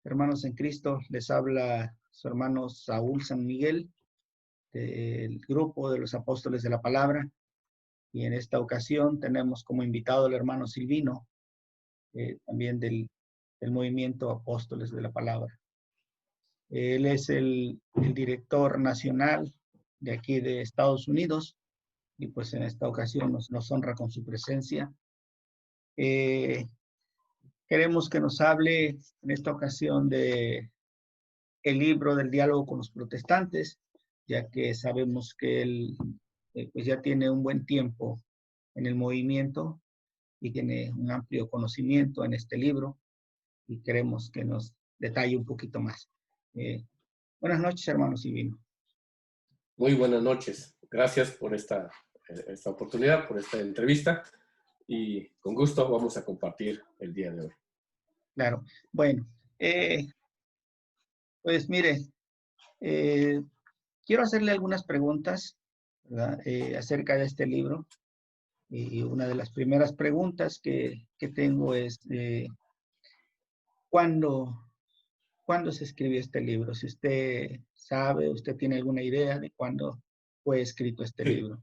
Hermanos en Cristo, les habla su hermano Saúl San Miguel, del grupo de los apóstoles de la palabra. Y en esta ocasión tenemos como invitado al hermano Silvino, también del movimiento Apóstoles de la Palabra. Él es el director nacional de aquí de Estados Unidos y pues en esta ocasión nos honra con su presencia. Queremos que nos hable en esta ocasión de el libro del diálogo con los protestantes, ya que sabemos que él pues ya tiene un buen tiempo en el movimiento y tiene un amplio conocimiento en este libro y queremos que nos detalle un poquito más. Buenas noches, hermano Silvino. Muy buenas noches. Gracias por esta oportunidad, por esta entrevista y con gusto vamos a compartir el día de hoy. Claro. Bueno, pues mire, quiero hacerle algunas preguntas, ¿verdad? Acerca de este libro. Y una de las primeras preguntas que tengo es, ¿cuándo se escribió este libro? Si usted sabe, usted tiene alguna idea de cuándo fue escrito este libro.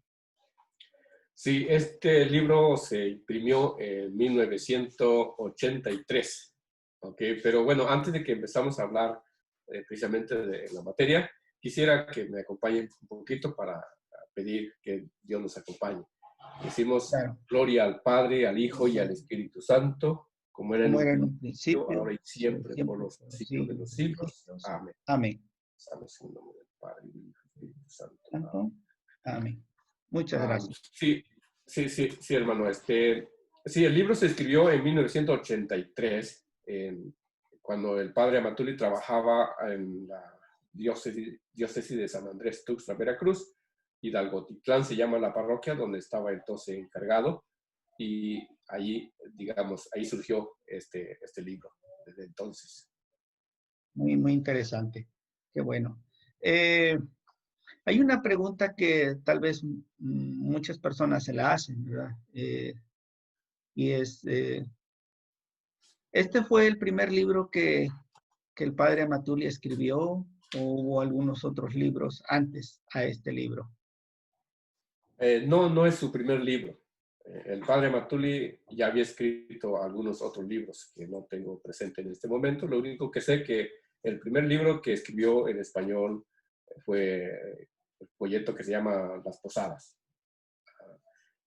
Sí, este libro se imprimió en 1983. ¿Okay? Pero bueno, antes de que empezamos a hablar precisamente de la materia, quisiera que me acompañen un poquito para pedir que Dios nos acompañe. Decimos, claro. Gloria al Padre, al Hijo y al Espíritu Santo, como era en un principio, ahora y siempre, por los siglos de los siglos. Amén. Amén. Estamos en el nombre del Padre y del Espíritu Santo. Amén. Muchas gracias. Sí, hermano. Sí, el libro se escribió en 1983, cuando el padre Amatuli trabajaba en la diócesis de San Andrés Tuxtla, Veracruz. Hidalgotitlán se llama la parroquia donde estaba entonces encargado, y ahí, digamos, ahí surgió este libro desde entonces. Muy, muy interesante. Qué bueno. Hay una pregunta que tal vez muchas personas se la hacen, ¿verdad? Y es, ¿este fue el primer libro que el padre Amatuli escribió o hubo algunos otros libros antes a este libro? No es su primer libro. El padre Amatuli ya había escrito algunos otros libros que no tengo presente en este momento. Lo único que sé que el primer libro que escribió en español fue el folleto que se llama Las Posadas.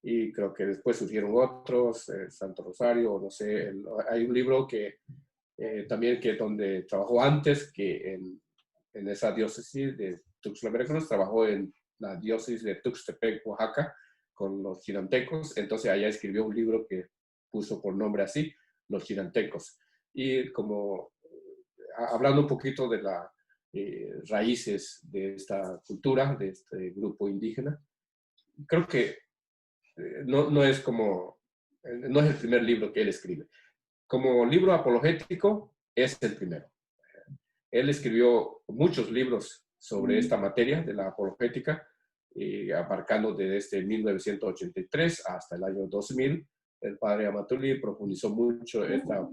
Y creo que después surgieron otros, Santo Rosario, no sé. Hay un libro que también que donde trabajó antes, que en esa diócesis de Tuxtla Veracruz, trabajó en la diócesis de Tuxtepec, Oaxaca, con los chinantecos. Entonces allá escribió un libro que puso por nombre así, Los Chinantecos. Y como hablando un poquito de las raíces de esta cultura, de este grupo indígena, creo que no es el primer libro que él escribe. Como libro apologético, es el primero. Él escribió muchos libros sobre esta materia de la apologética, abarcando desde 1983 hasta el año 2000. El padre Amatuli profundizó mucho esta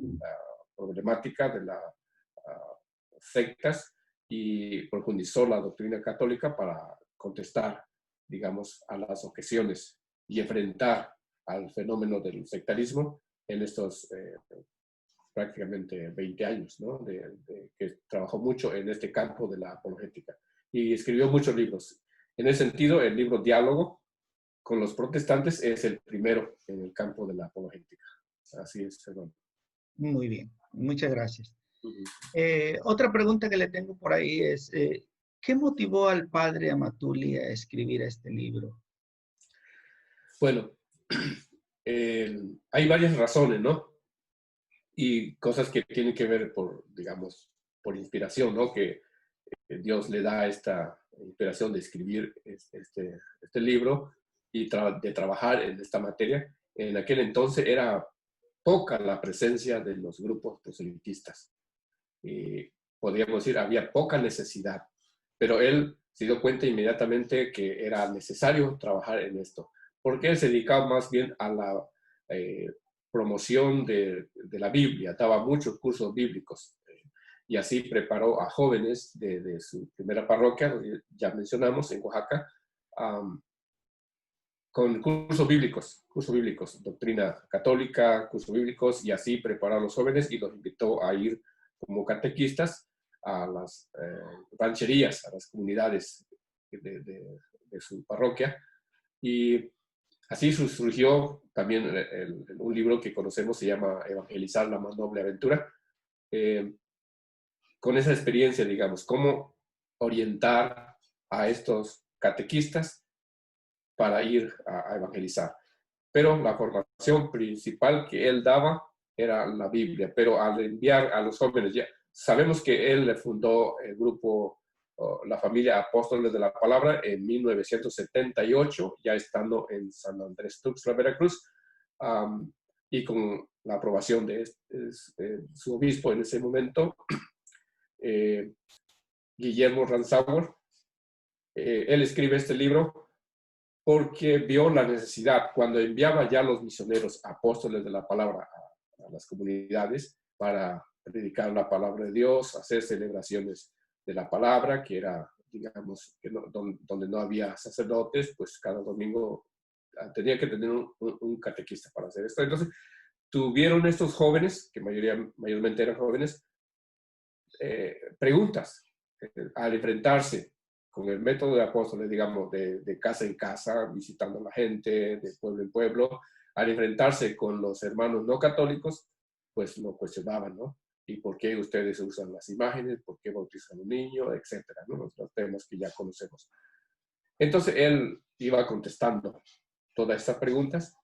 problemática de las sectas y profundizó la doctrina católica para contestar, digamos, a las objeciones y enfrentar al fenómeno del sectarismo en estos prácticamente 20 años, ¿no? Que trabajó mucho en este campo de la apologética y escribió muchos libros. En ese sentido, el libro Diálogo con los protestantes es el primero en el campo de la apologética. Así es, perdón. Muy bien, muchas gracias. Otra pregunta que le tengo por ahí es, ¿qué motivó al padre Amatuli a escribir este libro? Bueno, hay varias razones, ¿no? Y cosas que tienen que ver digamos, por inspiración, ¿no? Que Dios le da esta inspiración de escribir este libro y de trabajar en esta materia. En aquel entonces era poca la presencia de los grupos proselitistas. Podríamos decir, había poca necesidad, pero él se dio cuenta inmediatamente que era necesario trabajar en esto, porque él se dedicaba más bien a la promoción de la Biblia, daba muchos cursos bíblicos, y así preparó a jóvenes de su primera parroquia, ya mencionamos, en Oaxaca, con cursos bíblicos, doctrina católica, cursos bíblicos, y así preparó a los jóvenes y los invitó a ir como catequistas a las rancherías, a las comunidades de su parroquia. Y así surgió también un libro que conocemos, se llama Evangelizar, la más noble aventura, con esa experiencia, digamos, cómo orientar a estos catequistas para ir a evangelizar. Pero la formación principal que él daba era la Biblia, pero al enviar a los jóvenes, ya sabemos que él fundó el grupo, la familia Apóstoles de la Palabra en 1978, ya estando en San Andrés Tuxtla, Veracruz, y con la aprobación de su obispo en ese momento, Guillermo Ranzauer. Él escribe este libro porque vio la necesidad, cuando enviaba ya los misioneros apóstoles de la palabra a las comunidades para predicar la palabra de Dios, hacer celebraciones de la palabra, que era, digamos, que donde no había sacerdotes, pues cada domingo tenía que tener un catequista para hacer esto. Entonces, tuvieron estos jóvenes, que mayormente eran jóvenes, preguntas al enfrentarse con el método de apóstoles, digamos, de casa en casa, visitando a la gente, de pueblo en pueblo, al enfrentarse con los hermanos no católicos, pues lo cuestionaban, ¿no? ¿Y por qué ustedes usan las imágenes? ¿Por qué bautizan a un niño? Etcétera, ¿no? Los temas que ya conocemos. Entonces él iba contestando todas estas preguntas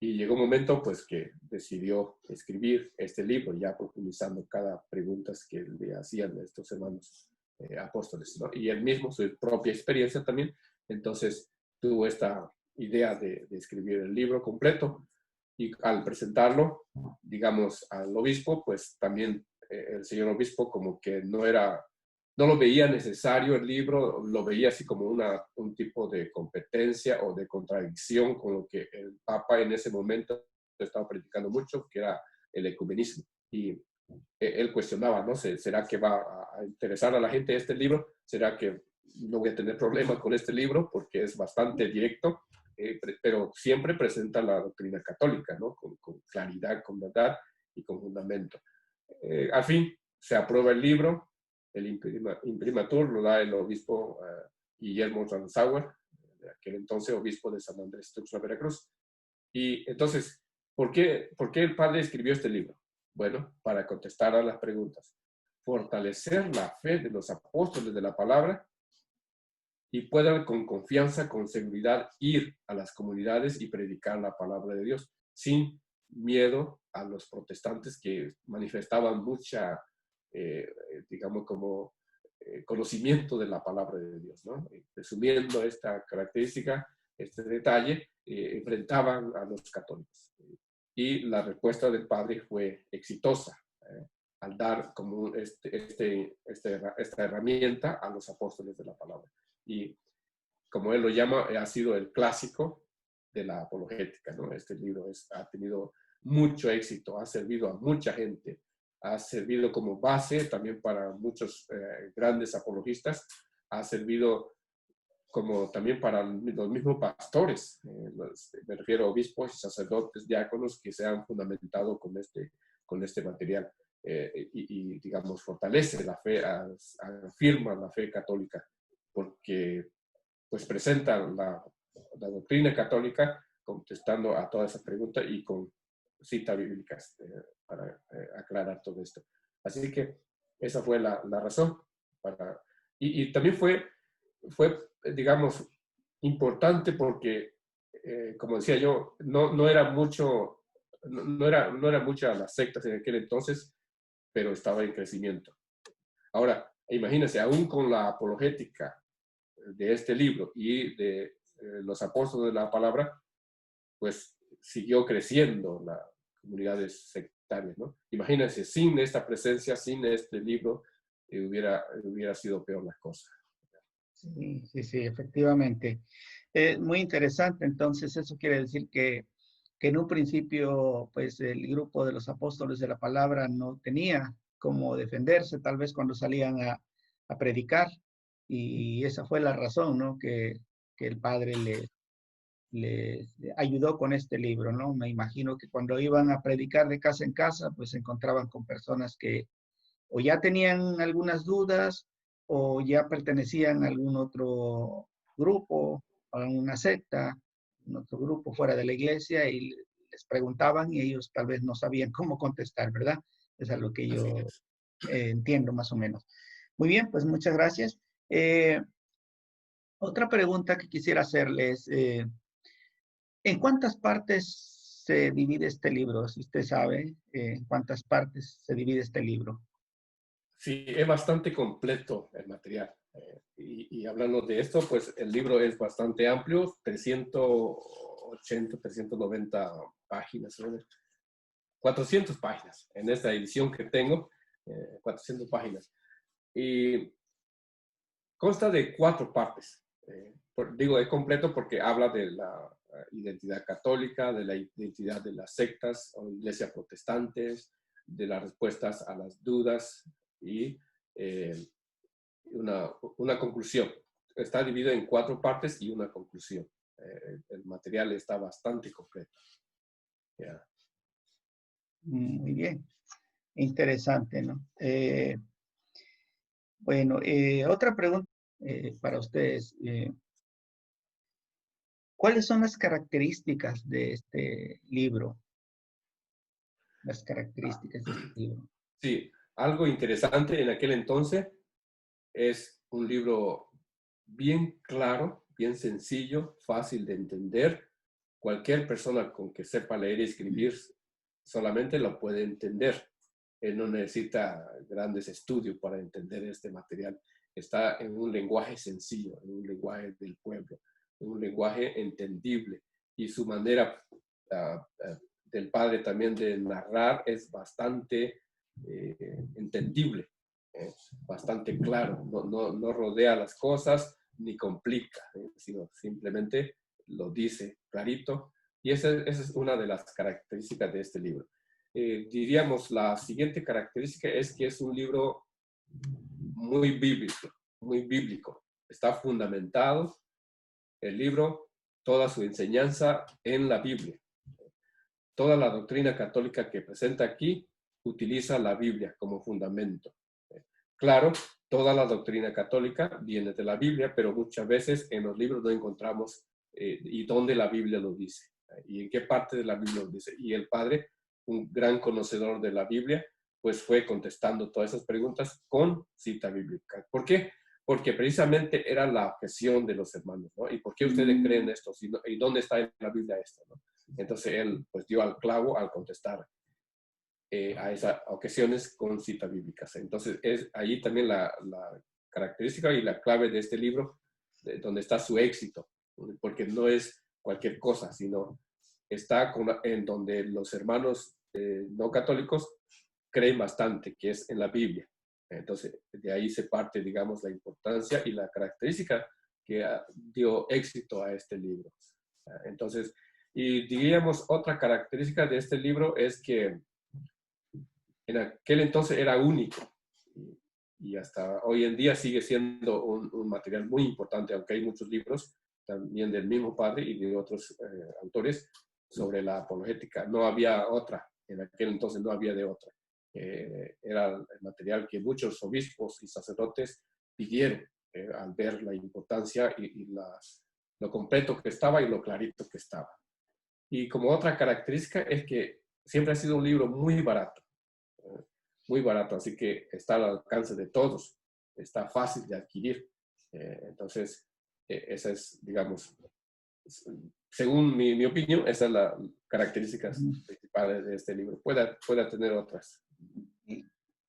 y llegó un momento, pues, que decidió escribir este libro, ya profundizando cada pregunta que le hacían estos hermanos apóstoles, ¿no? Y él mismo, su propia experiencia también, entonces tuvo esta idea de escribir el libro completo, y al presentarlo, digamos, al obispo, pues también el señor obispo como que no lo veía necesario el libro, lo veía así como un tipo de competencia o de contradicción con lo que el Papa en ese momento estaba predicando mucho, que era el ecumenismo. Y él cuestionaba, ¿no? ¿Será que va a interesar a la gente este libro? ¿Será que no voy a tener problemas con este libro? Porque es bastante directo, pero siempre presenta la doctrina católica, ¿no? Con claridad, con verdad y con fundamento. Al fin, se aprueba el libro, el imprimatur lo da el obispo Guillermo Ranzauer, de aquel entonces obispo de San Andrés Tuxtla, Veracruz. Y entonces, ¿por qué el padre escribió este libro? Bueno, para contestar a las preguntas. Fortalecer la fe de los apóstoles de la palabra y puedan con confianza, con seguridad, ir a las comunidades y predicar la palabra de Dios sin miedo a los protestantes que manifestaban mucha, digamos, como conocimiento de la palabra de Dios, ¿no? Resumiendo esta característica, este detalle, enfrentaban a los católicos. Y la respuesta del padre fue exitosa al dar como esta herramienta a los apóstoles de la palabra. Y como él lo llama, ha sido el clásico de la apologética, ¿no? Este libro ha tenido mucho éxito, ha servido a mucha gente, ha servido como base también para muchos grandes apologistas, ha servido como también para los mismos pastores, me refiero a obispos y sacerdotes, diáconos que se han fundamentado con este material y, digamos, fortalece la fe, afirma la fe católica, porque pues presenta la doctrina católica contestando a todas esas preguntas y con citas bíblicas para aclarar todo esto. Así que esa fue la razón. Y también fue, digamos, importante porque, como decía yo, no era mucha las sectas en aquel entonces, pero estaba en crecimiento. Ahora, imagínense, aún con la apologética de este libro y de los apóstoles de la palabra, pues siguió creciendo las comunidades sectarias, ¿no? Imagínense, sin esta presencia, sin este libro, hubiera sido peor las cosas. Sí, efectivamente. Muy interesante. Entonces, eso quiere decir que en un principio, pues, el grupo de los apóstoles de la palabra no tenía cómo defenderse, tal vez cuando salían a predicar. Y esa fue la razón, ¿no? Que el padre les ayudó con este libro, ¿no? Me imagino que cuando iban a predicar de casa en casa, pues se encontraban con personas que o ya tenían algunas dudas o ya pertenecían a algún otro grupo, a una secta, un otro grupo fuera de la iglesia y les preguntaban y ellos tal vez no sabían cómo contestar, ¿verdad? Es algo que Así yo es. entiendo más o menos. Muy bien, pues muchas gracias. Otra pregunta que quisiera hacerles, ¿en cuántas partes se divide este libro? Si usted sabe, ¿en cuántas partes se divide este libro? Sí, es bastante completo el material. Y hablando de esto, pues el libro es bastante amplio, 380, 390 páginas, ¿no? 400 páginas en esta edición que tengo, 400 páginas. Y consta de 4 partes. Digo, es completo porque habla de la identidad católica, de la identidad de las sectas o iglesias protestantes, de las respuestas a las dudas y eh, una conclusión. Está dividido en 4 partes y una conclusión. El material está bastante completo. Yeah. Muy bien, interesante, ¿no? Bueno, otra pregunta para ustedes. ¿Cuáles son las características de este libro? Las características de este libro. Sí, algo interesante en aquel entonces es un libro bien claro, bien sencillo, fácil de entender. Cualquier persona con que sepa leer y escribir solamente lo puede entender. Él no necesita grandes estudios para entender este material. Está en un lenguaje sencillo, en un lenguaje del pueblo, en un lenguaje entendible. Y su manera del padre también de narrar es bastante entendible, bastante claro. No rodea las cosas ni complica, sino simplemente lo dice clarito. Y esa es una de las características de este libro. Diríamos, la siguiente característica es que es un libro muy bíblico, muy bíblico. Está fundamentado el libro, toda su enseñanza en la Biblia. Toda la doctrina católica que presenta aquí utiliza la Biblia como fundamento. Claro, toda la doctrina católica viene de la Biblia, pero muchas veces en los libros no encontramos y dónde la Biblia lo dice, y en qué parte de la Biblia lo dice. Y el padre, un gran conocedor de la Biblia, pues fue contestando todas esas preguntas con cita bíblica. ¿Por qué? Porque precisamente era la objeción de los hermanos, ¿no? ¿Y por qué ustedes creen esto? ¿Y dónde está en la Biblia esto, no? Entonces él pues dio al clavo al contestar a esas objeciones con citas bíblicas. Entonces es ahí también la característica y la clave de este libro, donde está su éxito, porque no es cualquier cosa, sino está en donde los hermanos no católicos creen bastante, que es en la Biblia. Entonces, de ahí se parte, digamos, la importancia y la característica que dio éxito a este libro. Entonces, y diríamos, otra característica de este libro es que en aquel entonces era único y hasta hoy en día sigue siendo un material muy importante, aunque hay muchos libros también del mismo padre y de otros autores sobre la apologética. No había otra, en aquel entonces no había de otra. Era el material que muchos obispos y sacerdotes pidieron al ver la importancia y lo completo que estaba y lo clarito que estaba. Y como otra característica es que siempre ha sido un libro muy barato, así que está al alcance de todos, está fácil de adquirir. Entonces, esa es, digamos, según mi opinión, esa es la características principales de este libro. Pueda tener otras.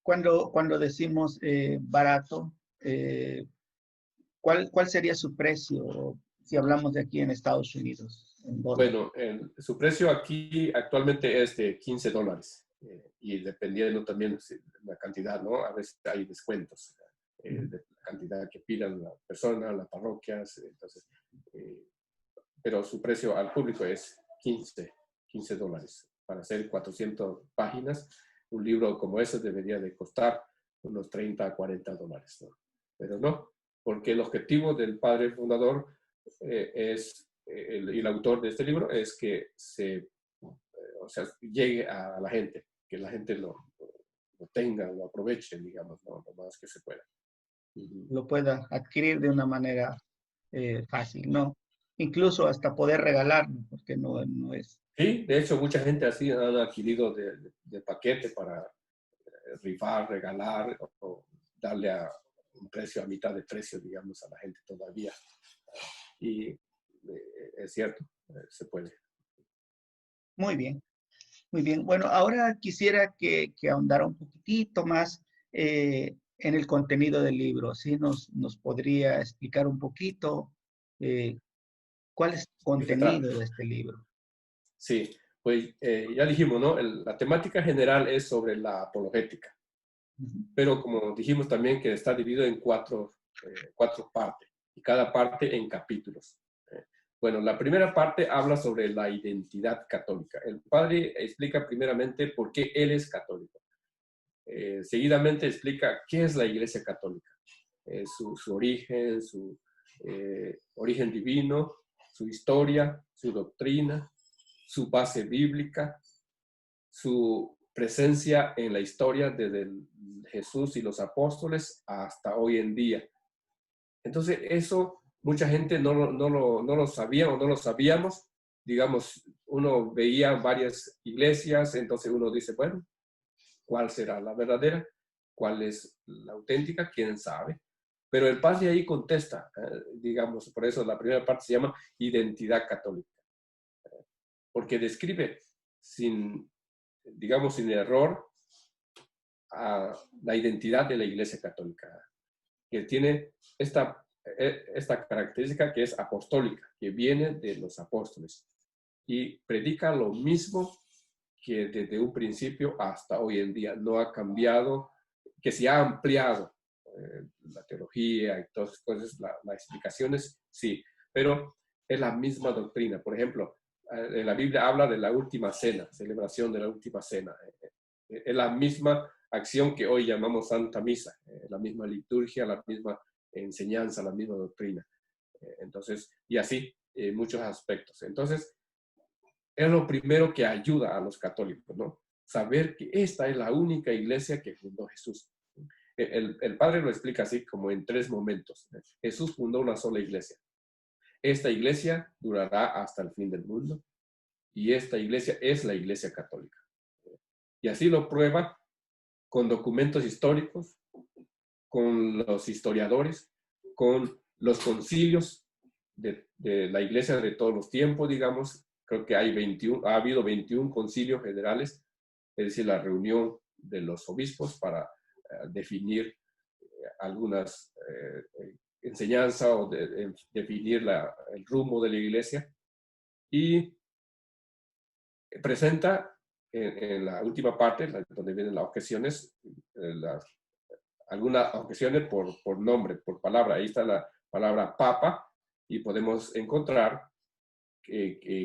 Cuando decimos barato, ¿cuál sería su precio si hablamos de aquí en Estados Unidos, en dólares? Bueno, su precio aquí actualmente es de $15 y dependiendo también de la cantidad, ¿no? A veces hay descuentos de la cantidad que pidan la persona, las parroquias, entonces, pero su precio al público es $15 para hacer 400 páginas un libro como ese debería de costar unos 30 a 40 dólares, ¿no? Pero no, porque el objetivo del padre fundador y el autor de este libro es que o sea, llegue a la gente, que la gente lo tenga, lo aproveche, digamos, ¿no? Lo más que se pueda. Lo pueda adquirir de una manera fácil, ¿no? Incluso hasta poder regalarlo, porque no es. Sí, de hecho, mucha gente así han adquirido de paquete para rifar, regalar o darle a un precio a mitad de precio, digamos, a la gente todavía. Y es cierto, se puede. Muy bien, muy bien. Bueno, ahora quisiera que ahondara un poquitito más en el contenido del libro. ¿Sí? Nos podría explicar un poquito eh, cuál es el ¿Qué se trata? contenido de este libro. Sí, pues ya dijimos, ¿no? La temática general es sobre la apologética, Ujú. pero como dijimos también que está dividido en cuatro partes, y cada parte en capítulos. Bueno, la primera parte habla sobre la identidad católica. El padre explica primeramente por qué él es católico. Seguidamente explica qué es la Iglesia Católica, su origen, su origen divino, su historia, su doctrina, su base bíblica, su presencia en la historia desde Jesús y los apóstoles hasta hoy en día. Entonces, eso mucha gente no lo sabía o no lo sabíamos. Digamos, uno veía varias iglesias, entonces uno dice, bueno, ¿cuál será la verdadera? ¿Cuál es la auténtica? ¿Quién sabe? Pero el padre ahí contesta, digamos, por eso la primera parte se llama identidad católica, porque describe digamos, sin error a la identidad de la Iglesia Católica, que tiene esta característica que es apostólica, que viene de los apóstoles y predica lo mismo que desde un principio hasta hoy en día. No ha cambiado, que se ha ampliado la teología y todas esas cosas, las explicaciones, sí, pero es la misma doctrina. Por ejemplo, en la Biblia habla de la última cena, celebración de la última cena. Es la misma acción que hoy llamamos Santa Misa, la misma liturgia, la misma enseñanza, la misma doctrina. Entonces, y así, muchos aspectos. Entonces, es lo primero que ayuda a los católicos, ¿no? Saber que esta es la única iglesia que fundó Jesús. El padre lo explica así como en 3 momentos. Jesús fundó una sola iglesia. Esta iglesia durará hasta el fin del mundo y esta iglesia es la iglesia católica. Y así lo prueba con documentos históricos, con los historiadores, con los concilios de la iglesia de todos los tiempos, digamos. Creo que ha habido 21 concilios generales, es decir, la reunión de los obispos para definir algunas enseñanzas o definir el rumbo de la iglesia. Y presenta en la última parte, donde vienen las objeciones, algunas objeciones por nombre, por palabra. Ahí está la palabra papa y podemos encontrar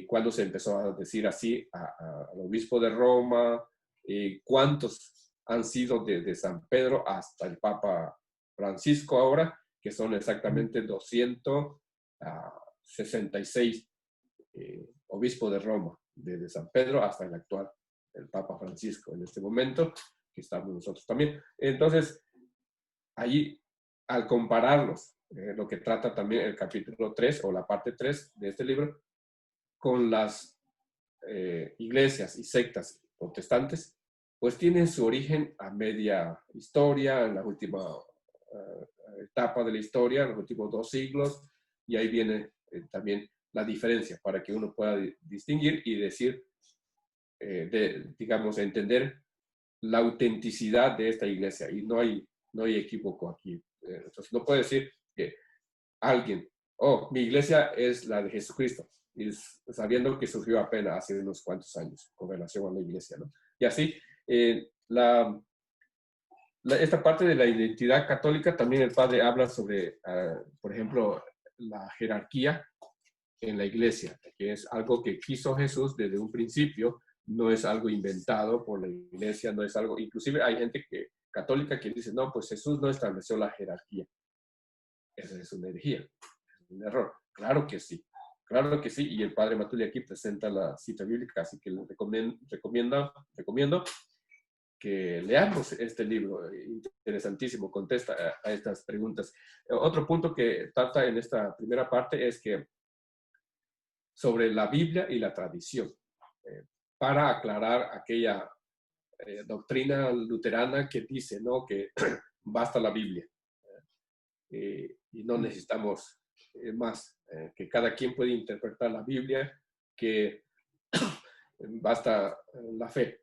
cuando se empezó a decir así al obispo de Roma, cuántos han sido de San Pedro hasta el Papa Francisco ahora, que son exactamente 266 obispos de Roma, desde San Pedro hasta el actual, el Papa Francisco en este momento, que estamos nosotros también. Entonces, allí, al compararlos, lo que trata también el capítulo 3 o la parte 3 de este libro, con las iglesias y sectas protestantes, pues tienen su origen a media historia, en la última etapa de la historia, en los últimos 2 siglos, y ahí viene también la diferencia para que uno pueda distinguir y decir, digamos, entender la autenticidad de esta iglesia. Y no hay equívoco aquí. Entonces, no puede decir que alguien, mi iglesia es la de Jesucristo, y sabiendo que surgió apenas hace unos cuantos años con relación a la iglesia, ¿no? Y así, esta parte de la identidad católica, también el padre habla sobre, por ejemplo, la jerarquía en la iglesia, que es algo que quiso Jesús desde un principio, no es algo inventado por la iglesia, no es algo, inclusive hay gente católica que dice, no, pues Jesús no estableció la jerarquía. Esa es una herejía, es un error. Claro que sí, y el padre Matuli aquí presenta la cita bíblica, así que les recomiendo que leamos este libro, interesantísimo, contesta a estas preguntas. Otro punto que trata en esta primera parte es que sobre la Biblia y la tradición, para aclarar aquella doctrina luterana que dice, ¿no?, que basta la Biblia y no necesitamos más, que cada quien puede interpretar la Biblia, que basta la fe.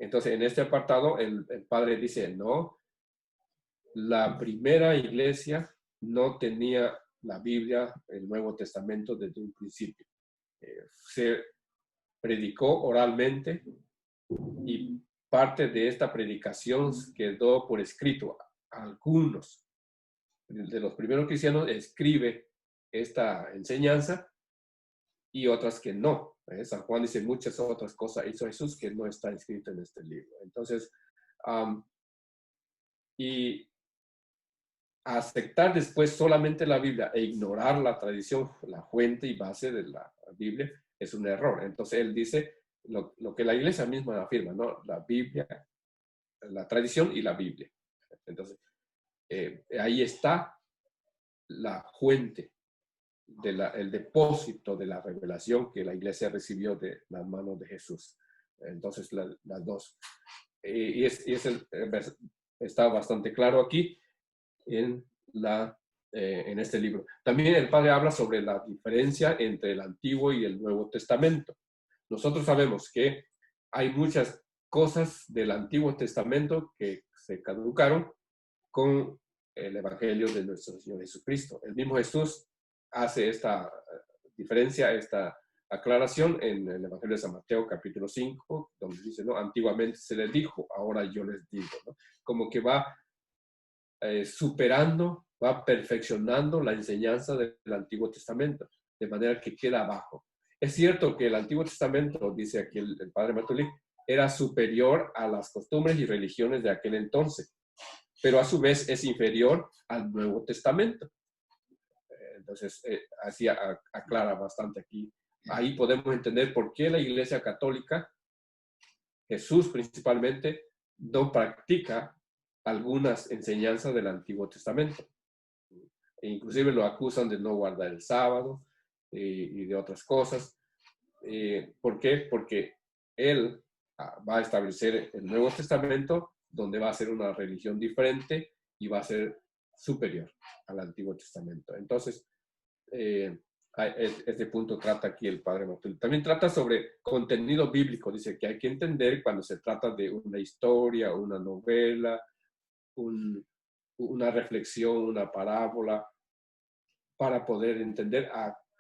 Entonces, en este apartado, el padre dice, no, la primera iglesia no tenía la Biblia, el Nuevo Testamento desde un principio. Se predicó oralmente y parte de esta predicación quedó por escrito. Algunos de los primeros cristianos escribe esta enseñanza y otras que no. San Juan dice muchas otras cosas hizo Jesús que no está escrito en este libro. Entonces, y aceptar después solamente la Biblia e ignorar la tradición, la fuente y base de la Biblia, es un error. Entonces, él dice lo que la iglesia misma afirma, ¿no? La Biblia, la tradición y la Biblia. Entonces, ahí está la fuente, el depósito de la revelación que la iglesia recibió de las manos de Jesús. Entonces, las dos. Está bastante claro aquí en este libro. También el padre habla sobre la diferencia entre el Antiguo y el Nuevo Testamento. Nosotros sabemos que hay muchas cosas del Antiguo Testamento que se caducaron con el Evangelio de nuestro Señor Jesucristo. El mismo Jesús hace esta diferencia, esta aclaración en el Evangelio de San Mateo, capítulo 5, donde dice, ¿no? Antiguamente se les dijo, ahora yo les digo, ¿no? Como que va superando, va perfeccionando la enseñanza del Antiguo Testamento, de manera que queda abajo. Es cierto que el Antiguo Testamento, dice aquí el padre Matuli, era superior a las costumbres y religiones de aquel entonces, pero a su vez es inferior al Nuevo Testamento. Entonces, así aclara bastante aquí. Ahí podemos entender por qué la Iglesia Católica, Jesús principalmente, no practica algunas enseñanzas del Antiguo Testamento. E inclusive lo acusan de no guardar el sábado y de otras cosas. ¿Por qué? Porque él va a establecer el Nuevo Testamento, donde va a ser una religión diferente y va a ser superior al Antiguo Testamento. Entonces, este punto trata aquí el padre Matuli. También trata sobre contenido bíblico. Dice que hay que entender cuando se trata de una historia, una novela, una reflexión, una parábola, para poder entender,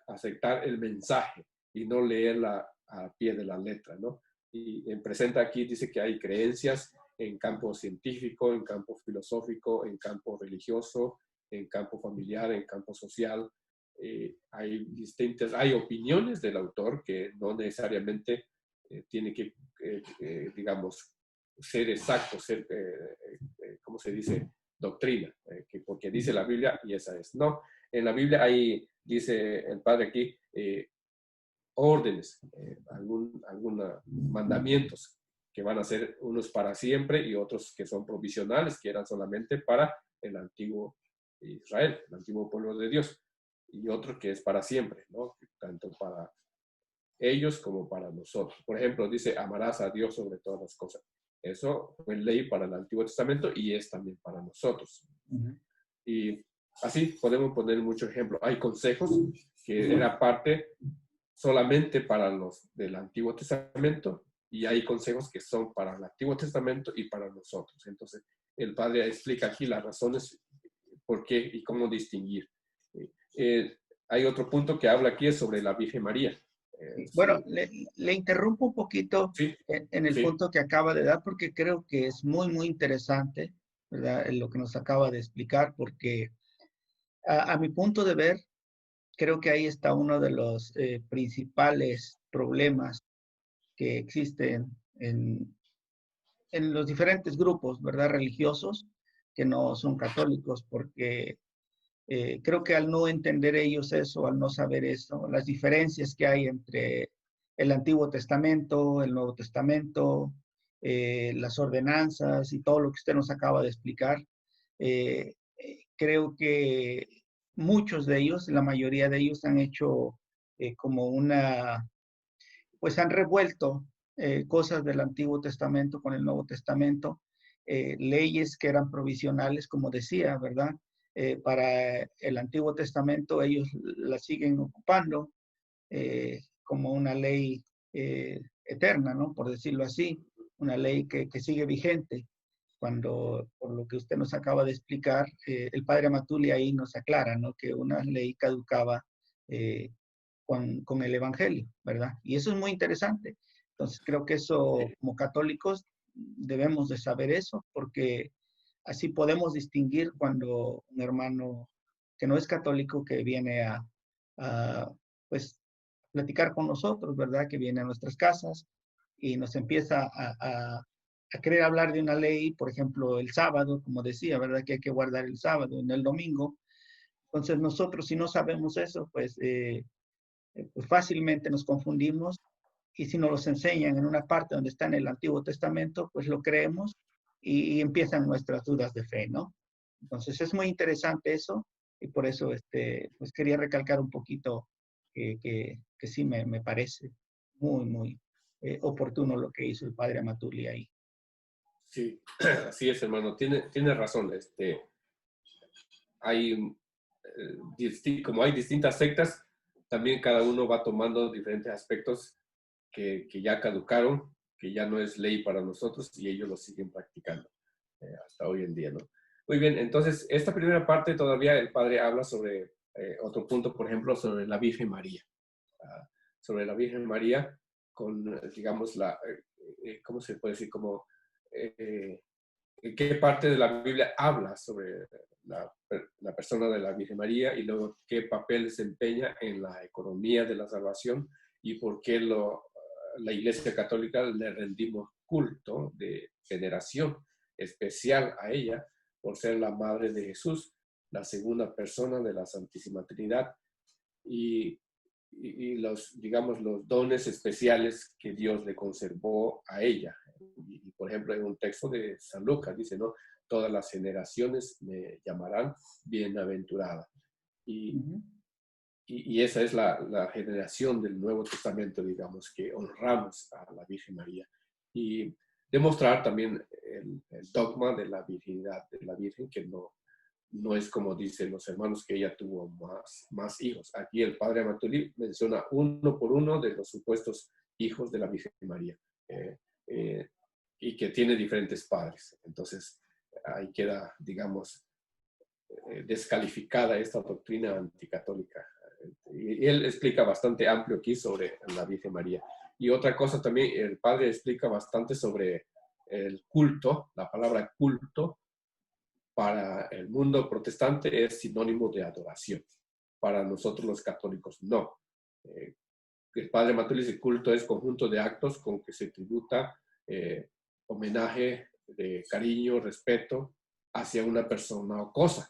aceptar el mensaje y no leerla a pie de la letra, ¿no? Y presenta aquí, dice que hay creencias en campo científico, en campo filosófico, en campo religioso, en campo familiar, en campo social. Hay opiniones del autor que no necesariamente tiene que, digamos, ser exacto, ser, ¿cómo se dice? Doctrina, porque dice la Biblia y esa es. No, en la Biblia hay, dice el padre aquí, órdenes, algunos mandamientos que van a ser unos para siempre y otros que son provisionales, que eran solamente para el antiguo Israel, el antiguo pueblo de Dios, y otro que es para siempre, ¿no? Tanto para ellos como para nosotros. Por ejemplo, dice, amarás a Dios sobre todas las cosas. Eso fue ley para el Antiguo Testamento y es también para nosotros. Y así podemos poner muchos ejemplos. Hay consejos que era parte solamente para los del Antiguo Testamento y hay consejos que son para el Antiguo Testamento y para nosotros. Entonces, el padre explica aquí las razones por qué y cómo distinguir. Hay otro punto que habla aquí, es sobre la Virgen María. Bueno, le interrumpo un poquito sí, en el punto que acaba de dar, porque creo que es muy, muy interesante, ¿verdad? Lo que nos acaba de explicar, porque a mi punto de ver, creo que ahí está uno de los principales problemas que existen en los diferentes grupos, ¿verdad? Religiosos que no son católicos, porque creo que al no entender ellos eso, al no saber eso, las diferencias que hay entre el Antiguo Testamento, el Nuevo Testamento, las ordenanzas y todo lo que usted nos acaba de explicar, creo que muchos de ellos, la mayoría de ellos han hecho como pues han revuelto cosas del Antiguo Testamento con el Nuevo Testamento, leyes que eran provisionales, como decía, ¿verdad? Para el Antiguo Testamento ellos la siguen ocupando como una ley eterna, ¿no? Por decirlo así, una ley que sigue vigente. Cuando, por lo que usted nos acaba de explicar, el padre Matuli ahí nos aclara, ¿no? Que una ley caducaba eh, con el Evangelio, ¿verdad? Y eso es muy interesante. Entonces, creo que eso, como católicos, debemos de saber eso, porque así podemos distinguir cuando un hermano que no es católico, que viene pues, platicar con nosotros, ¿verdad? Que viene a nuestras casas y nos empieza a querer hablar de una ley, por ejemplo, el sábado, como decía, ¿verdad? Que hay que guardar el sábado, en el domingo. Entonces, nosotros, si no sabemos eso, pues fácilmente nos confundimos y si nos los enseñan en una parte donde está en el Antiguo Testamento, pues lo creemos y empiezan nuestras dudas de fe, ¿no? Entonces es muy interesante eso y por eso pues quería recalcar un poquito que sí me parece muy oportuno lo que hizo el padre Amatuli ahí. Sí, así es, hermano. Tiene razón. Hay, como hay distintas sectas, también cada uno va tomando diferentes aspectos que ya caducaron, que ya no es ley para nosotros y ellos lo siguen practicando hasta hoy en día, ¿no? Muy bien, entonces esta primera parte todavía el padre habla sobre otro punto, por ejemplo, sobre la Virgen María. Sobre la Virgen María con, digamos, ¿cómo se puede decir? Como, ¿qué parte de la Biblia habla sobre la persona de la Virgen María y luego qué papel desempeña en la economía de la salvación y por qué la Iglesia Católica le rendimos culto de veneración especial a ella por ser la madre de Jesús, la segunda persona de la Santísima Trinidad y los, digamos, los dones especiales que Dios le conservó a ella. Y, por ejemplo, en un texto de San Lucas dice, ¿no? Todas las generaciones me llamarán bienaventurada. Y, Uh-huh. y esa es la generación del Nuevo Testamento, digamos, que honramos a la Virgen María. Y demostrar también el dogma de la virginidad de la Virgen, que no es como dicen los hermanos que ella tuvo más hijos. Aquí el padre Amatuli menciona uno por uno de los supuestos hijos de la Virgen María y que tiene diferentes padres. Entonces ahí queda, digamos, descalificada esta doctrina anticatólica. Y él explica bastante amplio aquí sobre la Virgen María. Y otra cosa también, el padre explica bastante sobre el culto, la palabra culto, para el mundo protestante es sinónimo de adoración. Para nosotros los católicos no. El padre Matuli dice culto es conjunto de actos con que se tributa homenaje de cariño, respeto hacia una persona o cosa.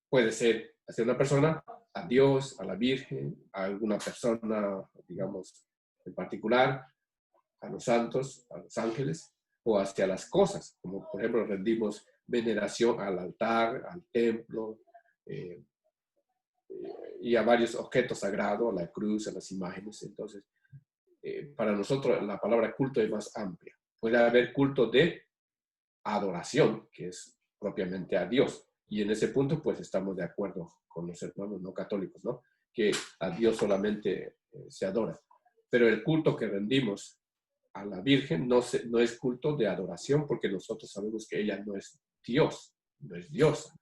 Puede ser hacia una persona, a Dios, a la Virgen, a alguna persona, digamos, en particular, a los santos, a los ángeles, o hacia las cosas, como por ejemplo rendimos veneración al altar, al templo, y a varios objetos sagrados, a la cruz, a las imágenes. Entonces, para nosotros la palabra culto es más amplia. Puede haber culto de adoración, que es propiamente a Dios. Y en ese punto, pues estamos de acuerdo con los hermanos no católicos, ¿no? Que a Dios solamente se adora. Pero el culto que rendimos a la Virgen no es culto de adoración, porque nosotros sabemos que ella no es Dios, no es Dios.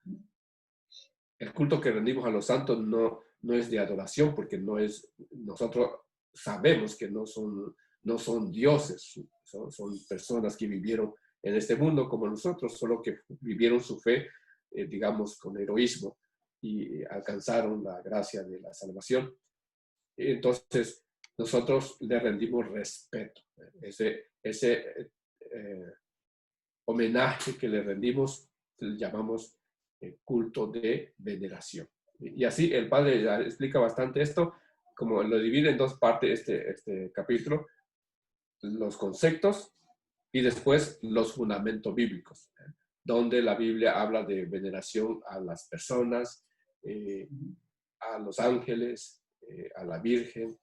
El culto que rendimos a los santos no es de adoración, porque nosotros sabemos que no son dioses, son personas que vivieron en este mundo como nosotros, solo que vivieron su fe, digamos, con heroísmo y alcanzaron la gracia de la salvación. Entonces, nosotros le rendimos respeto. Ese homenaje que le rendimos, le llamamos culto de veneración. Y así el padre ya explica bastante esto, como lo divide en dos partes este capítulo, los conceptos y después los fundamentos bíblicos, donde la Biblia habla de veneración a las personas, a los ángeles, a la Virgen,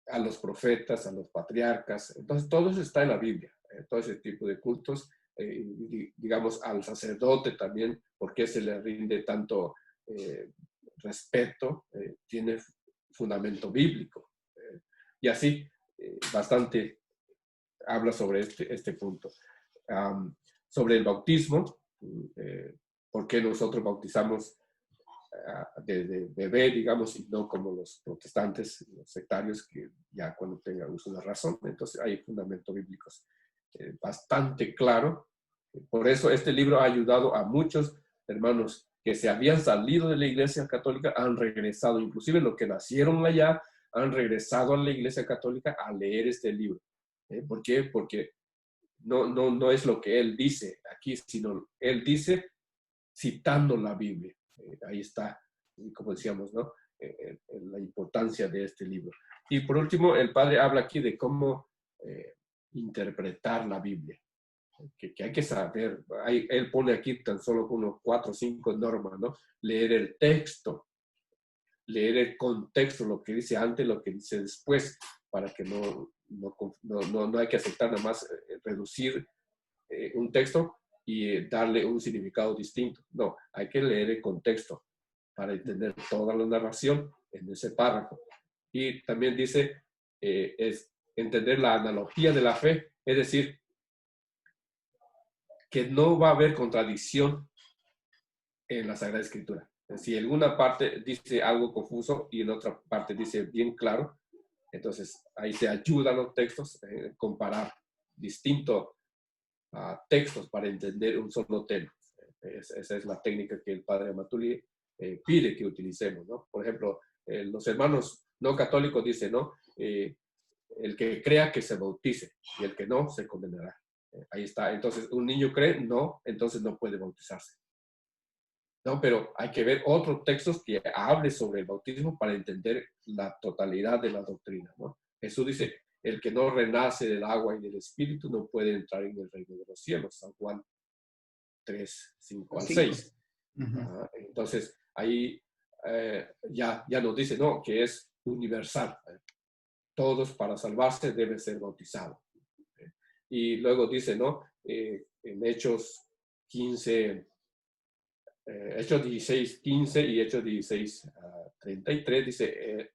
a los profetas, a los patriarcas. Entonces, todo eso está en la Biblia, todo ese tipo de cultos, digamos, al sacerdote también, porque se le rinde tanto respeto, tiene fundamento bíblico. Y así, bastante habla sobre este punto. Sobre el bautismo, por qué nosotros bautizamos de bebé, digamos, y no como los protestantes, los sectarios, que ya cuando tengan uso de la razón. Entonces hay fundamentos bíblicos bastante claro. Por eso este libro ha ayudado a muchos hermanos que se habían salido de la Iglesia Católica, han regresado, inclusive los que nacieron allá, han regresado a la Iglesia Católica a leer este libro. ¿Por qué? Porque no es lo que él dice aquí, sino él dice citando la Biblia. Ahí está, como decíamos, ¿no? La importancia de este libro. Y por último, el padre habla aquí de cómo interpretar la Biblia, que hay que saber. Él pone aquí tan solo unos 4 o 5 normas, ¿no? Leer el texto, leer el contexto, lo que dice antes, lo que dice después, para que no hay que aceptar nada más reducir un texto y darle un significado distinto. No, hay que leer el contexto para entender toda la narración en ese párrafo. Y también dice, es entender la analogía de la fe, es decir, que no va a haber contradicción en la Sagrada Escritura. Si en una parte dice algo confuso y en otra parte dice bien claro, entonces ahí te ayudan los textos a comparar distintos textos para entender un solo tema. Esa es la técnica que el padre Matuli pide que utilicemos, ¿no? Por ejemplo, los hermanos no católicos dicen, ¿no? El que crea que se bautice y el que no se condenará. Ahí está. Entonces, un niño cree, no, entonces no puede bautizarse. No, pero hay que ver otros textos que hable sobre el bautismo para entender la totalidad de la doctrina, ¿no? Jesús dice, el que no renace del agua y del espíritu no puede entrar en el reino de los cielos. San Juan 3, 5 al 6. Entonces, ahí ya nos dice, no, que es universal. Todos para salvarse deben ser bautizados. Y luego dice, ¿no? En Hechos 15... Hechos 16, 15 y Hechos 16, 33, dice,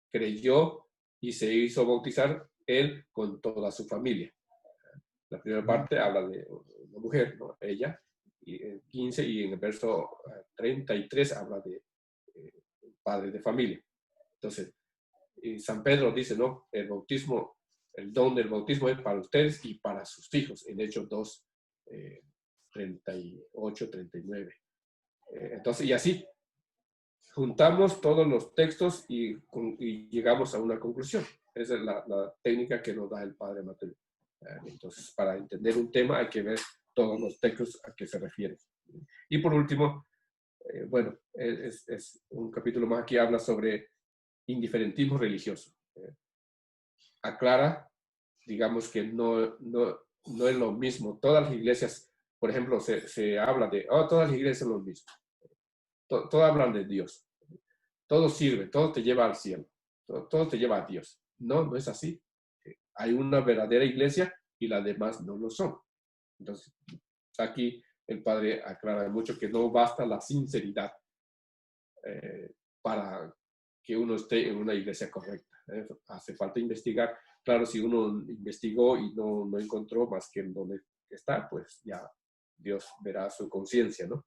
creyó y se hizo bautizar él con toda su familia. La primera parte habla de una mujer, ¿no? Ella, y en 15 y en el verso 33 habla de padre de familia. Entonces, y San Pedro dice, ¿no? El bautismo, el don del bautismo es para ustedes y para sus hijos, en Hechos 2, 38, 39. Entonces, y así, juntamos todos los textos y llegamos a una conclusión. Esa es la técnica que nos da el padre Mateo. Entonces, para entender un tema hay que ver todos los textos a que se refieren. Y por último, bueno, es un capítulo más que habla sobre indiferentismo religioso. Aclara, digamos que no es lo mismo. Todas las iglesias, por ejemplo, se habla de, todas las iglesias son lo mismo. Todos hablan de Dios. Todo sirve, todo te lleva al cielo. Todo te lleva a Dios. No es así. Hay una verdadera iglesia y las demás no lo son. Entonces, aquí el padre aclara mucho que no basta la sinceridad para que uno esté en una iglesia correcta. Hace falta investigar. Claro, si uno investigó y no encontró más que en donde está, pues ya Dios verá su conciencia, ¿no?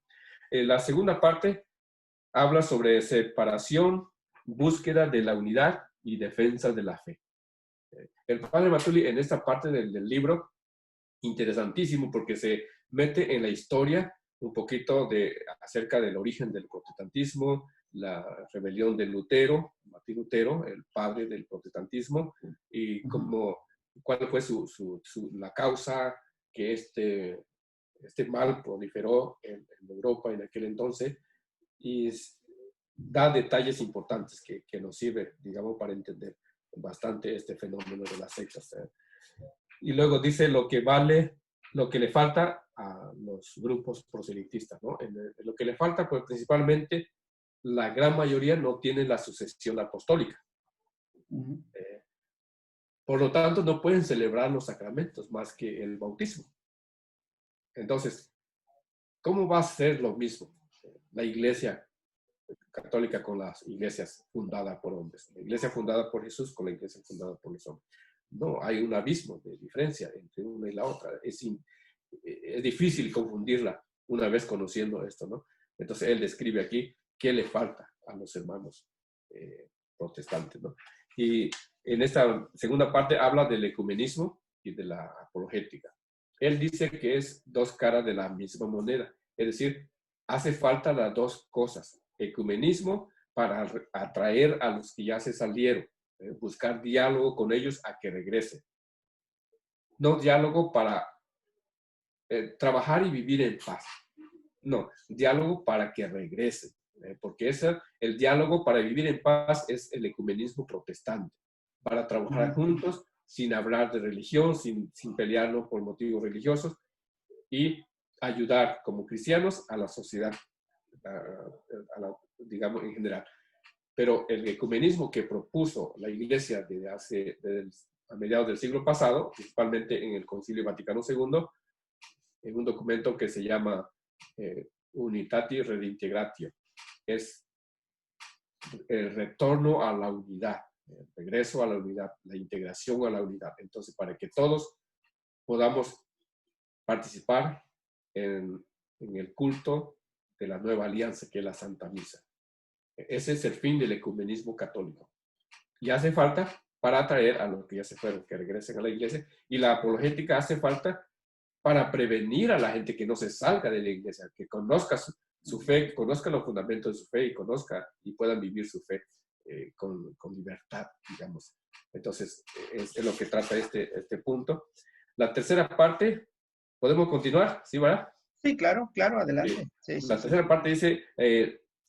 La segunda parte habla sobre separación, búsqueda de la unidad y defensa de la fe. El padre Matuli en esta parte del libro, interesantísimo porque se mete en la historia un poquito acerca del origen del protestantismo, la rebelión de Lutero, Martín Lutero, el padre del protestantismo, y cuál fue la causa que este mal proliferó en Europa en aquel entonces, y da detalles importantes que nos sirve, digamos, para entender bastante este fenómeno de las sectas. Y luego dice lo que le falta a los grupos proselitistas, ¿no? Lo que le falta, pues principalmente, la gran mayoría no tiene la sucesión apostólica. Por lo tanto, no pueden celebrar los sacramentos más que el bautismo. Entonces, ¿cómo va a ser lo mismo la iglesia católica con las iglesias fundadas por hombres? La iglesia fundada por Jesús con la iglesia fundada por los hombres. No, hay un abismo de diferencia entre una y la otra. Es difícil confundirla una vez conociendo esto, ¿no? Entonces, él describe aquí qué le falta a los hermanos protestantes, ¿no? Y en esta segunda parte habla del ecumenismo y de la apologética. Él dice que es dos caras de la misma moneda. Es decir, hace falta las dos cosas. Ecumenismo para atraer a los que ya se salieron, buscar diálogo con ellos a que regresen. No diálogo para trabajar y vivir en paz. No, diálogo para que regresen. Porque el diálogo para vivir en paz es el ecumenismo protestante. Para trabajar juntos sin hablar de religión, sin pelearnos por motivos religiosos y ayudar como cristianos a la sociedad, digamos, en general. Pero el ecumenismo que propuso la Iglesia a mediados del siglo pasado, principalmente en el Concilio Vaticano II, en un documento que se llama Unitatis Redintegratio, es el retorno a la unidad, el regreso a la unidad, la integración a la unidad. Entonces, para que todos podamos participar en el culto de la nueva alianza, que es la Santa Misa. Ese es el fin del ecumenismo católico. Y hace falta para atraer a los que ya se fueron, que regresen a la iglesia. Y la apologética hace falta para prevenir a la gente que no se salga de la iglesia, que conozca su fe, que conozca los fundamentos de su fe y conozca y puedan vivir su fe con libertad, digamos. Entonces, es lo que trata este punto. La tercera parte, ¿podemos continuar? ¿Sí, verdad? Sí, claro, adelante. Sí, la tercera parte dice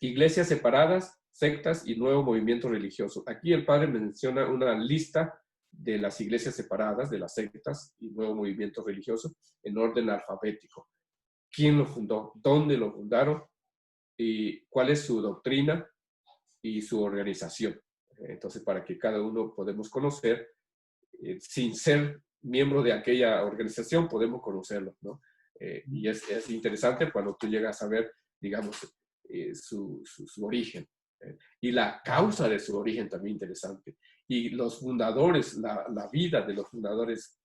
iglesias separadas, sectas y nuevo movimiento religioso. Aquí el padre menciona una lista de las iglesias separadas, de las sectas y nuevo movimiento religioso en orden alfabético. ¿Quién lo fundó? ¿Dónde lo fundaron? ¿Y cuál es su doctrina y su organización? Entonces, para que cada uno podamos conocer, sin ser miembro de aquella organización, podemos conocerlo, ¿no? Y es interesante cuando tú llegas a ver, digamos, su origen. Y la causa de su origen también interesante. Y los fundadores, la vida de los fundadores,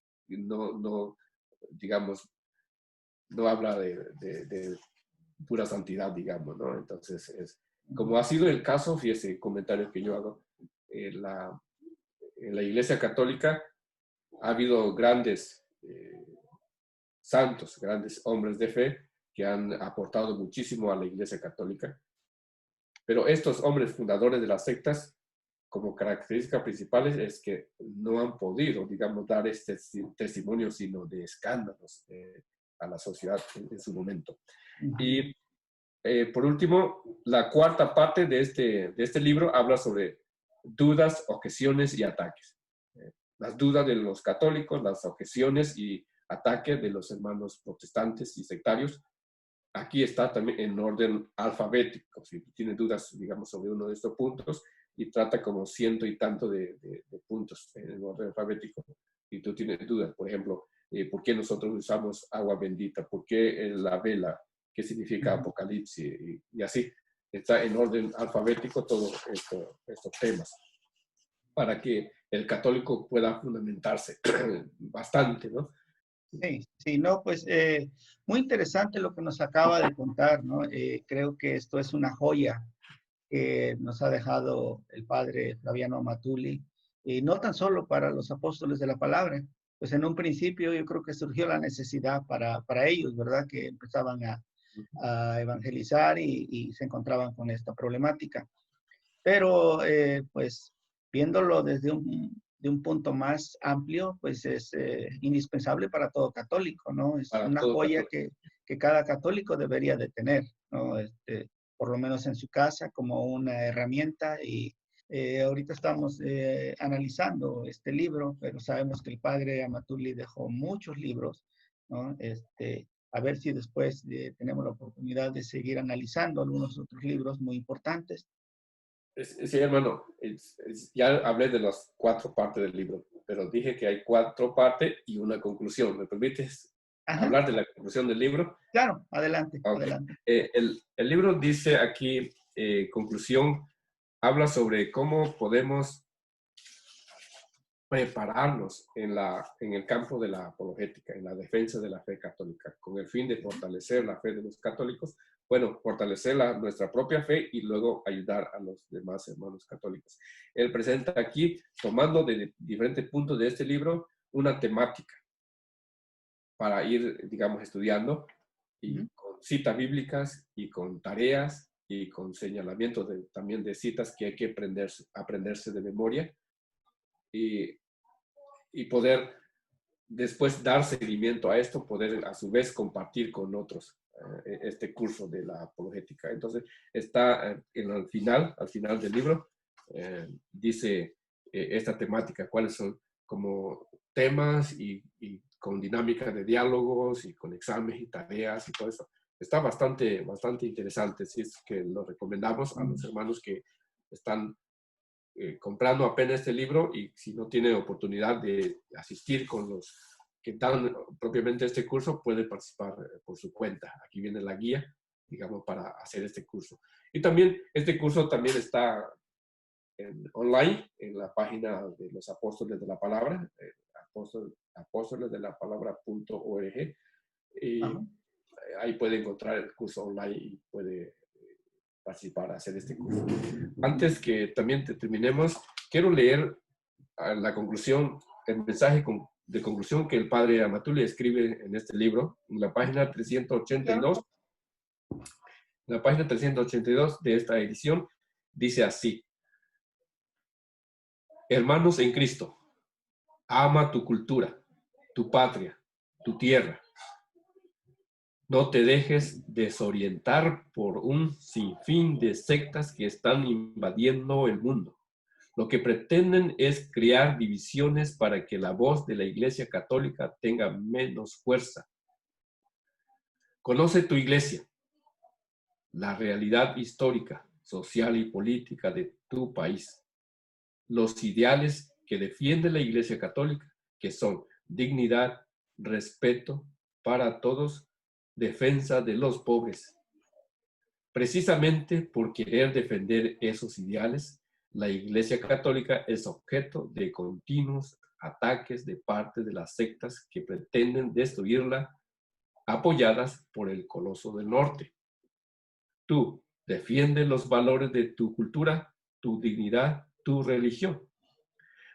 digamos, no habla de pura santidad, digamos, ¿no? Entonces, como ha sido el caso, fíjese el comentario que yo hago, en la Iglesia Católica ha habido grandes santos, grandes hombres de fe que han aportado muchísimo a la Iglesia Católica. Pero estos hombres fundadores de las sectas, como características principales, es que no han podido, digamos, dar este testimonio, sino de escándalos a la sociedad en su momento. Y por último, la cuarta parte de este libro habla sobre dudas, objeciones y ataques. Las dudas de los católicos, las objeciones y ataques de los hermanos protestantes y sectarios. Aquí está también en orden alfabético. Si tienes dudas, digamos, sobre uno de estos puntos, y trata como 100 y tanto de puntos en orden alfabético. Y tú tienes dudas, por ejemplo, ¿por qué nosotros usamos agua bendita? ¿Por qué la vela? ¿Qué significa Apocalipsis? Y así. Está en orden alfabético todos estos temas, para que el católico pueda fundamentarse bastante, ¿no? Sí, no, pues muy interesante lo que nos acaba de contar, ¿no? Creo que esto es una joya que nos ha dejado el padre Flaviano Matuli, y no tan solo para los apóstoles de la palabra, pues en un principio yo creo que surgió la necesidad para ellos, ¿verdad? Que empezaban a evangelizar y se encontraban con esta problemática. Pero pues viéndolo desde de un punto más amplio, pues es indispensable para todo católico, ¿no? Es Para una todo joya católico. que cada católico debería de tener, ¿no? Por lo menos en su casa como una herramienta y ahorita estamos analizando este libro, pero sabemos que el padre Amatuli dejó muchos libros, ¿no? A ver si después tenemos la oportunidad de seguir analizando algunos otros libros muy importantes. Sí, hermano, ya hablé de las 4 partes del libro, pero dije que hay 4 partes y una conclusión. ¿Me permites Ajá, hablar de la conclusión del libro? claro, adelante, Ok. adelante. El libro dice aquí, conclusión, habla sobre cómo podemos prepararnos en el campo de la apologética, en la defensa de la fe católica, con el fin de fortalecer la fe de los católicos, bueno, fortalecer nuestra propia fe y luego ayudar a los demás hermanos católicos. Él presenta aquí, tomando de diferentes puntos de este libro, una temática para ir, digamos, estudiando y Ujú. con citas bíblicas y con tareas y con señalamientos también de citas que hay que aprenderse de memoria y, y poder después dar seguimiento a esto, poder a su vez compartir con otros este curso de la apologética. Entonces, está al final del libro, dice esta temática, cuáles son como temas y con dinámica de diálogos y con exámenes y tareas y todo eso. Está bastante interesante, así es que lo recomendamos a los hermanos que están comprando apenas este libro y si no tiene oportunidad de asistir con los que dan propiamente este curso, puede participar por su cuenta. Aquí viene la guía, digamos, para hacer este curso. Y también este curso también está online en la página de los apóstoles de la palabra, apóstolesdelapalabra.org. Y Ajá. ahí puede encontrar el curso online y puede participar, hacer este curso. Antes que también terminemos, quiero leer la conclusión, el mensaje de conclusión que el padre Amatuli escribe en este libro, en la página Claro. 382. La página 382 de esta edición dice así: Hermanos en Cristo, ama tu cultura, tu patria, tu tierra. No te dejes desorientar por un sinfín de sectas que están invadiendo el mundo. Lo que pretenden es crear divisiones para que la voz de la Iglesia Católica tenga menos fuerza. Conoce tu Iglesia, la realidad histórica, social y política de tu país, los ideales que defiende la Iglesia Católica, que son dignidad, respeto para todos, defensa de los pobres. Precisamente por querer defender esos ideales, la Iglesia Católica es objeto de continuos ataques de parte de las sectas que pretenden destruirla, apoyadas por el Coloso del Norte. Tú defiendes los valores de tu cultura, tu dignidad, tu religión.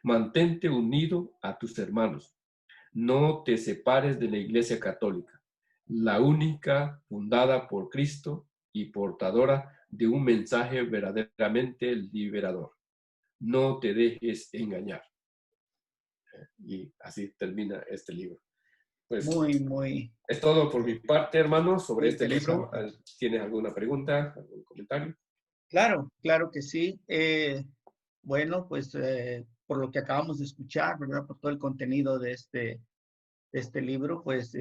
Mantente unido a tus hermanos. No te separes de la Iglesia Católica, la única fundada por Cristo y portadora de un mensaje verdaderamente liberador. No te dejes engañar. Y así termina este libro. Pues Muy, muy, es todo por mi parte, hermano, sobre muy este libro. interesante. ¿Tienes alguna pregunta, algún comentario? Claro, claro que sí. Bueno, pues por lo que acabamos de escuchar, ¿verdad? Por todo el contenido de este libro, pues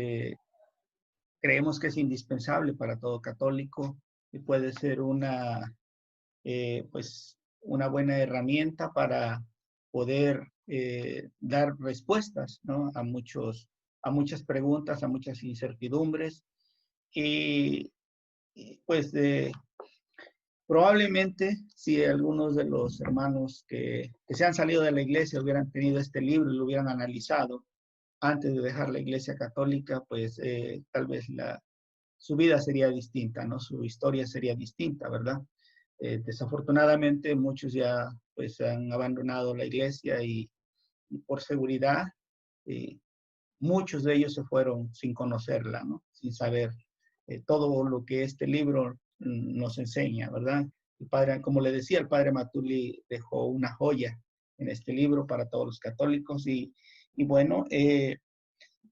creemos que es indispensable para todo católico y puede ser pues, una buena herramienta para poder dar respuestas, ¿no? A muchas preguntas, a muchas incertidumbres y, pues probablemente si algunos de los hermanos que se han salido de la iglesia hubieran tenido este libro y lo hubieran analizado antes de dejar la iglesia católica, pues tal vez su vida sería distinta, ¿no? Su historia sería distinta, ¿verdad? Desafortunadamente muchos ya pues han abandonado la iglesia y por seguridad muchos de ellos se fueron sin conocerla, ¿no? Sin saber todo lo que este libro nos enseña, ¿verdad? El padre, como le decía, el padre Matuli dejó una joya en este libro para todos los católicos y bueno,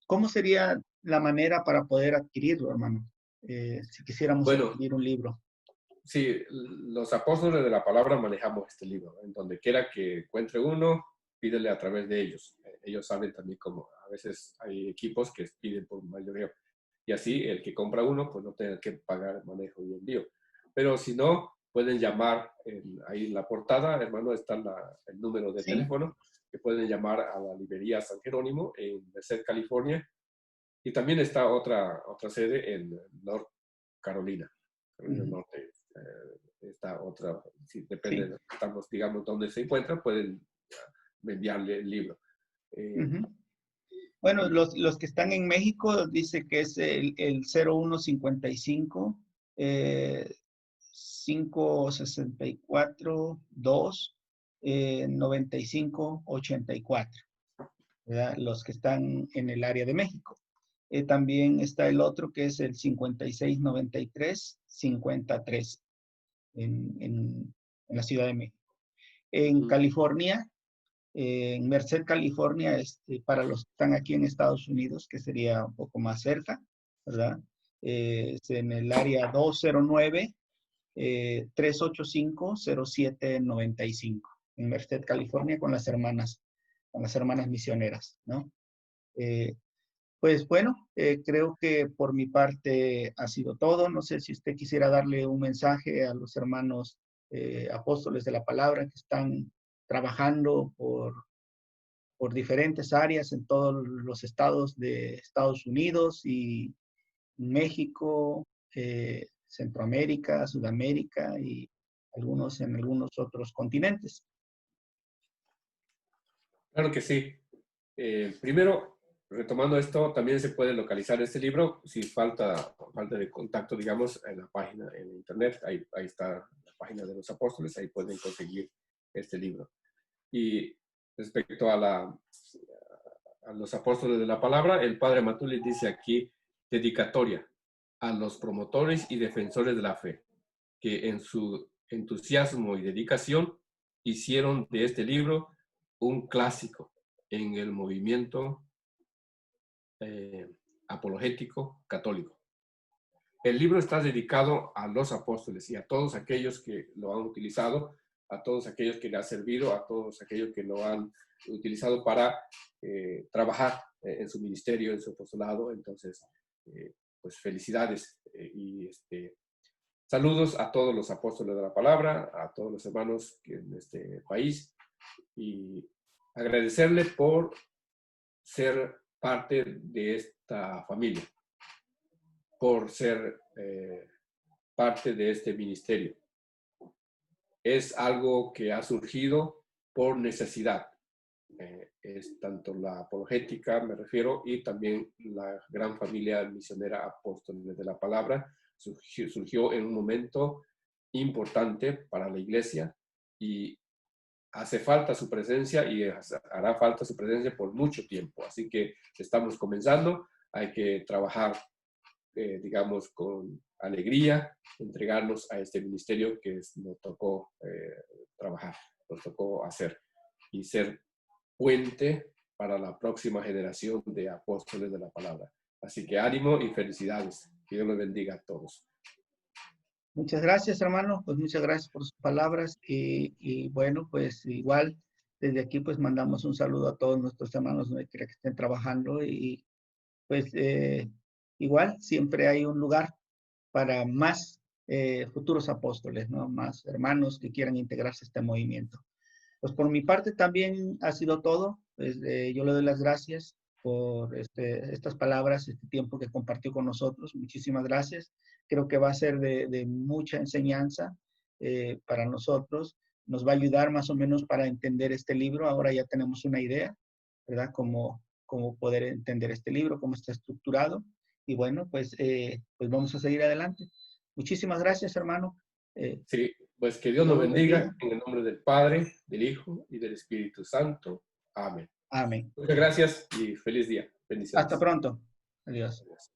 ¿cómo sería la manera para poder adquirirlo, hermano? Si quisiéramos Bueno, adquirir un libro. sí, los apóstoles de la palabra manejamos este libro. En donde quiera que encuentre uno, pídele a través de ellos. Ellos saben también cómo a veces hay equipos que piden por mayoreo. Y así el que compra uno, pues no tiene que pagar manejo y envío. Pero si no, pueden llamar ahí en la portada, hermano, está el número de Sí. teléfono, que pueden llamar a la librería San Jerónimo en Merced, California. Y también está otra sede en North Carolina, Carolina del Norte. Está otra, sí, depende Sí. de estamos, digamos, donde se encuentra, pueden enviarle el libro. Uh-huh. Bueno, los que están en México dice que es el 0155 564 2 95 84, ¿verdad? Los que están en el área de México. También está el otro que es el 5693 5013 en la Ciudad de México. En California, en Merced, California, para los que están aquí en Estados Unidos, que sería un poco más cerca, ¿verdad? Es en el área 209-385-0795, en Merced, California, con las hermanas misioneras, ¿no? Pues bueno, creo que por mi parte ha sido todo. No sé si usted quisiera darle un mensaje a los hermanos apóstoles de la palabra que están trabajando por diferentes áreas en todos los estados de Estados Unidos y México, Centroamérica, Sudamérica y algunos en algunos otros continentes. Claro que sí. Primero, retomando esto, también se puede localizar este libro si falta de contacto, digamos, en la página, en internet. Ahí está la página de los apóstoles, ahí pueden conseguir este libro. Y respecto a los apóstoles de la palabra, el padre Matuli dice aquí, dedicatoria a los promotores y defensores de la fe, que en su entusiasmo y dedicación hicieron de este libro un clásico en el movimiento apologético católico. El libro está dedicado a los apóstoles y a todos aquellos que lo han utilizado, a todos aquellos que le ha servido, a todos aquellos que lo han utilizado para trabajar en su ministerio, en su apostolado. Entonces, pues felicidades y saludos a todos los apóstoles de la palabra, a todos los hermanos en este país y agradecerle por ser parte de esta familia, por ser parte de este ministerio. Es algo que ha surgido por necesidad. Es tanto la apologética, me refiero, y también la gran familia misionera apóstoles de la palabra surgió en un momento importante para la iglesia y hace falta su presencia y hará falta su presencia por mucho tiempo. Así que estamos comenzando, hay que trabajar, digamos, con alegría, entregarnos a este ministerio que nos tocó trabajar, nos tocó hacer y ser puente para la próxima generación de apóstoles de la palabra. Así que ánimo y felicidades. Que Dios los bendiga a todos. Muchas gracias, hermano. Pues muchas gracias por sus palabras. Y bueno, pues igual desde aquí pues mandamos un saludo a todos nuestros hermanos donde quiera que estén trabajando. Y pues igual siempre hay un lugar para más futuros apóstoles, ¿no? Más hermanos que quieran integrarse a este movimiento. Pues por mi parte también ha sido todo. Pues, yo le doy las gracias por estas palabras, este tiempo que compartió con nosotros. Muchísimas gracias. Creo que va a ser de mucha enseñanza para nosotros. Nos va a ayudar más o menos para entender este libro. Ahora ya tenemos una idea, ¿verdad? Cómo poder entender este libro, cómo está estructurado. Y bueno, pues vamos a seguir adelante. Muchísimas gracias, hermano. Sí, pues que Dios Dios nos los bendiga. bendiga en el nombre del Padre, del Hijo y del Espíritu Santo. Amén. Amén. Muchas gracias y feliz día. Hasta Bendiciones. pronto. Adiós. Adiós.